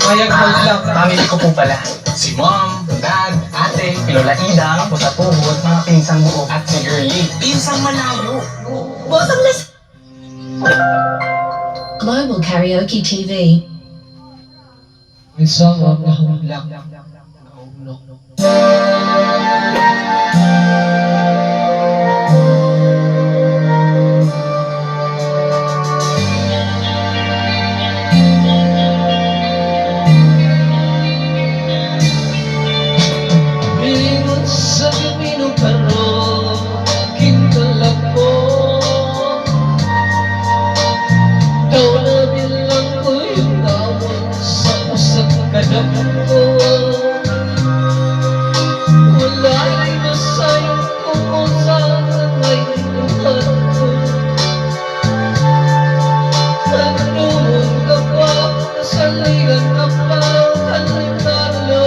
Mayag hold lang. Family ko po pala. Si Mom, Dad, Ate, Lola Idang, ako sa tuhod, mga pinsang buo. At si Girlie, pinsang malayo. Bottomless. Global Karaoke TV. May sawag na humulak. Nahulog. Bilingon sa gaminong karo, kintalak ko. Daw na bilang ko yung tawag sa usap kadam ko. Wala rin masayang kung saan ay inuhan ko. Nagnoon ka pa, nasaligan ka pa, kalinalo.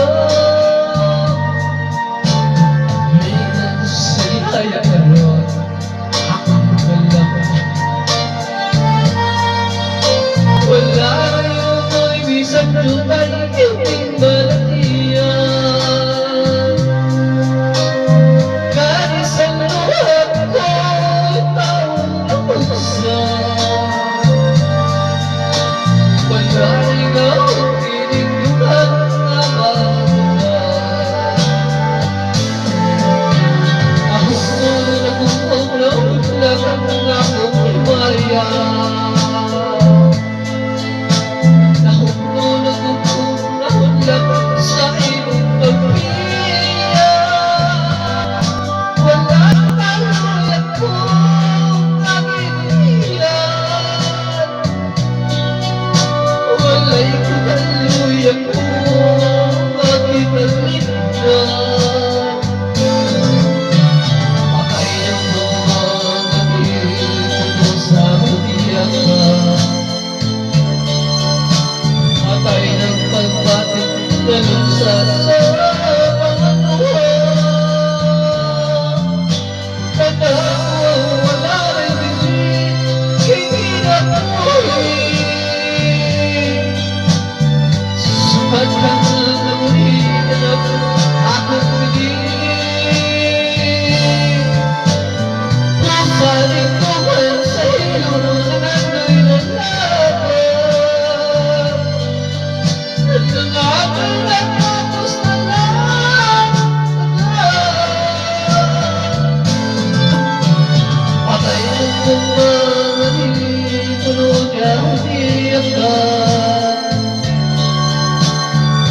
Bilang sa'y haya karoon, akong walang. Wala rin ako'y bisang lupay, yung balatiyan. Kanisang luhat ko'y taong napusan. Wala rin akong tinigduhan na mabuhan. Ako na nagpupunong lang ang akong himalayan. Nahulog ang lang sa iyong pagbiyak. Wala taluyan kong aking wala'y kaluyan kong aking kalindan. Patay ang mga nandito sa butiyakan. Patay ng pagbatik na lusa sa mga luha. Tanda ko wala rin din, hindi na muli. Sukat ka na namulihan ako, akong piling. Pusaling ko man sa iyo na nano'y nalaban. Nagkakabal na tapos na lang. Patay ng kumanin, tulog ang tiyakan.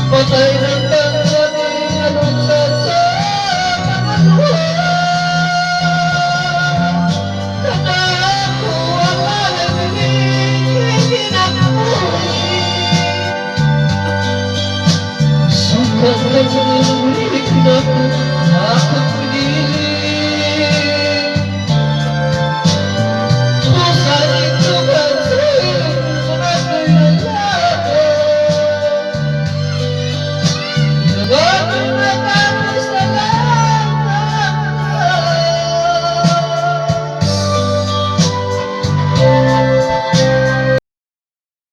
Patay ng tanggaling anong sasama luha. Kanako ang alagin, hindi na muli. Sukat ka na ulit na ako,